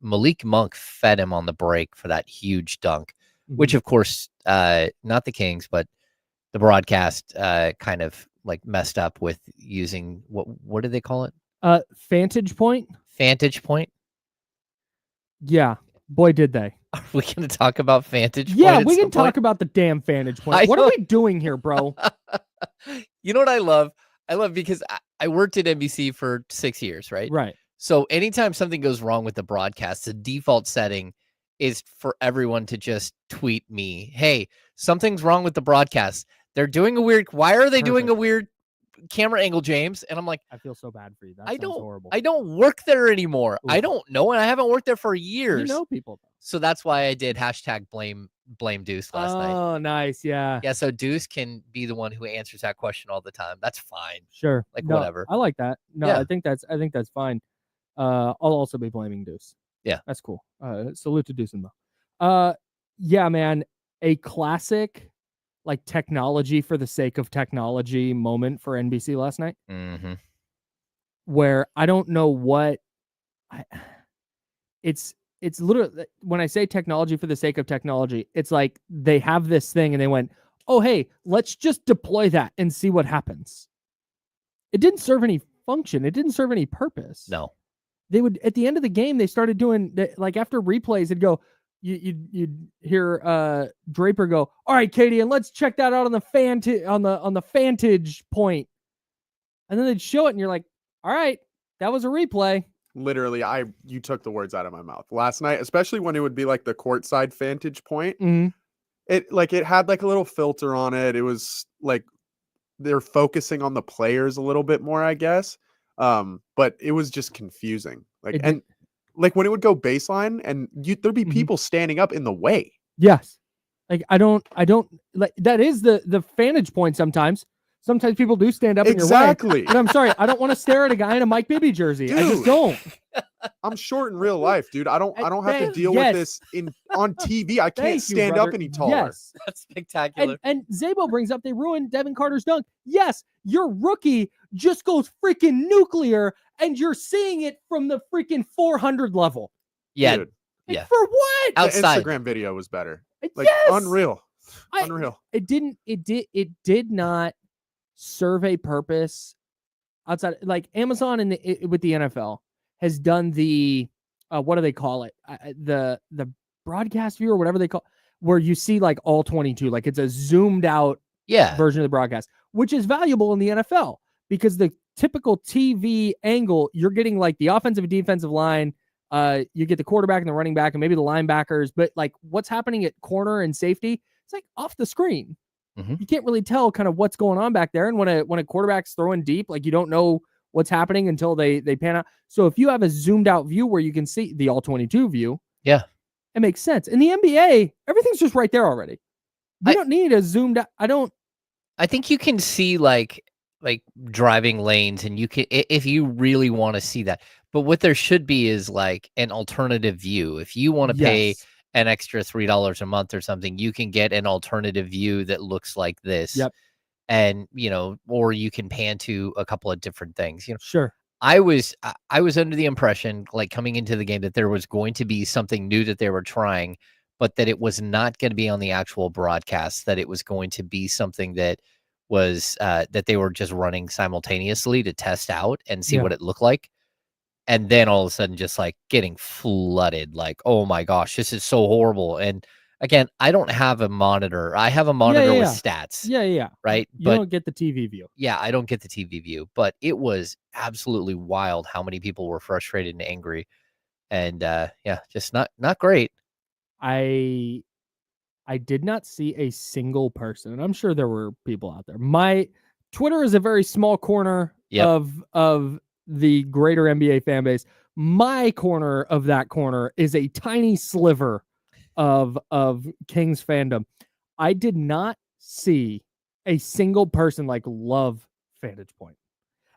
Malik Monk fed him on the break for that huge dunk, which of course, not the Kings, but the broadcast kind of like messed up with using what did they call it? Fantage point. Fantage point. Yeah, boy, did they. Are we going to talk about Fantage point? Yeah, we can talk about the damn Fantage point. What are we doing here, bro? You know what I love? I love because I worked at NBC for 6 years, right? Right. So anytime something goes wrong with the broadcast, the default setting is for everyone to just tweet me, hey, something's wrong with the broadcast. They're doing a weird, why are they doing a weird camera angle, James? And I'm like, I feel so bad for you. That sounds horrible. I don't work there anymore. Oof. I don't know. And I haven't worked there for years. You know people, though. So that's why I did hashtag blame Deuce last night. Oh, nice. Yeah. Yeah. So Deuce can be the one who answers that question all the time. That's fine. Sure. Like whatever. I like that. No, yeah. I think that's fine. I'll also be blaming Deuce. Yeah. That's cool. Salute to Deuce and Mo. Yeah, man. A classic, like, technology for the sake of technology moment for NBC last night. Mm-hmm. Where I don't know what it's literally, when I say technology for the sake of technology, it's like they have this thing and they went, oh, hey, let's just deploy that and see what happens. It didn't serve any function. It didn't serve any purpose. No. They would, at the end of the game, they started doing, like, after replays, it'd go, you'd hear Draper go, all right, Katie, and let's check that out on the Fantage point. And then they'd show it and you're like, all right, that was a replay. Literally, you took the words out of my mouth last night, especially when it would be like the courtside Fantage point. Mm-hmm. It had like a little filter on it. It was like they're focusing on the players a little bit more, I guess. But it was just confusing. And when it would go baseline and there'd be people standing up in the way. Yes. Like I don't like that is the Fantage point sometimes. Sometimes people do stand up in your way. Exactly. And I'm sorry, I don't want to stare at a guy in a Mike Bibby jersey. Dude, I just don't. I'm short in real life, dude. I don't have to deal with this on TV. I can't stand up any taller. Yes. That's spectacular. And Zabo brings up they ruined Devin Carter's dunk. Yes, your rookie just goes freaking nuclear and you're seeing it from the freaking 400 level. Yeah. Dude. Like, for what? Outside. The Instagram video was better. Like unreal. Unreal. It did not serve a purpose outside. Like Amazon with the NFL has done the what do they call it? The broadcast view or whatever they call, where you see like all 22, like it's a zoomed out version of the broadcast, which is valuable in the NFL because the typical TV angle, you're getting like the offensive and defensive line, you get the quarterback and the running back and maybe the linebackers, but like what's happening at corner and safety, it's like off the screen. Mm-hmm. You can't really tell kind of what's going on back there. And when a quarterback's throwing deep, like you don't know what's happening until they pan out. So if you have a zoomed out view where you can see the all 22 view, it makes sense. In the NBA, everything's just right there already. You don't need a zoomed out. I think you can see like driving lanes and you can, if you really want to see that, but what there should be is like an alternative view. If you want to pay an extra $3 a month or something, you can get an alternative view that looks like this. Yep. And, or you can pan to a couple of different things, Sure. I was under the impression, like coming into the game, that there was going to be something new that they were trying, but that it was not going to be on the actual broadcast, that it was going to be something that was, that they were just running simultaneously to test out and see what it looked like. And then all of a sudden just like getting flooded, like, oh my gosh, this is so horrible. And again, I don't have a monitor. I have a monitor with stats. Yeah. Right. You don't get the TV view. Yeah, I don't get the TV view, but it was absolutely wild how many people were frustrated and angry. And just not great. I did not see a single person, and I'm sure there were people out there. My Twitter is a very small corner of the greater NBA fan base. My corner of that corner is a tiny sliver of Kings fandom. I did not see a single person like love Fantage point.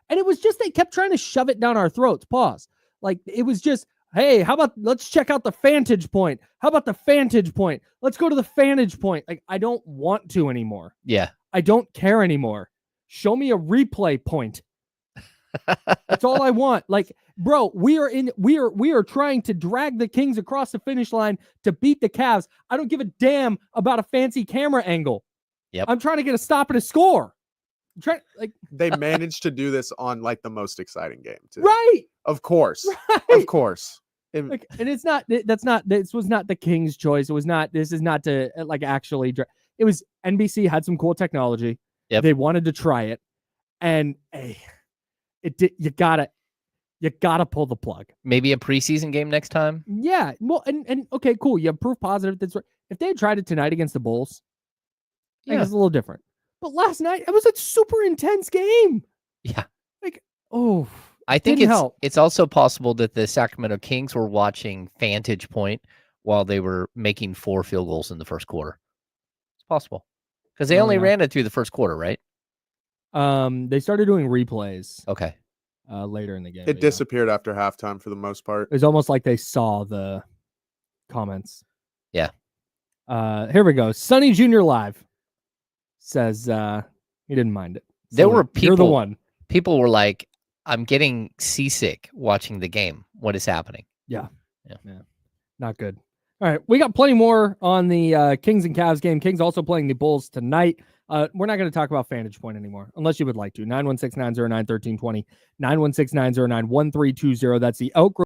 And it was just, they kept trying to shove it down our throats. Pause. Like it was just, hey, how about let's check out the Fantage point? How about the Fantage point? Let's go to the Fantage point. Like I don't want to anymore. Yeah. I don't care anymore. Show me a replay point. That's all I want. Like, bro, we are trying to drag the Kings across the finish line to beat the Cavs. I don't give a damn about a fancy camera angle. Yep. I'm trying to get a stop and a score. They managed to do this on like the most exciting game too. Right. Of course. Right. Of course. And it's not, this was not the King's choice. This is not to like actually, it was NBC had some cool technology. Yep. They wanted to try it. And it did, you gotta pull the plug. Maybe a preseason game next time. Yeah. Well, and okay, cool. You have proof positive. That's right. If they had tried it tonight against the Bulls, I think it's a little different. But last night, it was a super intense game. Yeah. I think it's also possible that the Sacramento Kings were watching Fantage Point while they were making 4 field goals in the first quarter. It's possible. Because they only ran it through the first quarter, right? They started doing replays. Okay. Later in the game. It disappeared after halftime for the most part. It was almost like they saw the comments. Yeah. Here we go. Sonny Jr. Live says he didn't mind it. There were people. You're the one. People were like, I'm getting seasick watching the game. What is happening? Yeah. Not good. All right. We got plenty more on the Kings and Cavs game. Kings also playing the Bulls tonight. We're not going to talk about Fantage Point anymore, unless you would like to. 916-909-1320, 916-909-1320. That's the Elk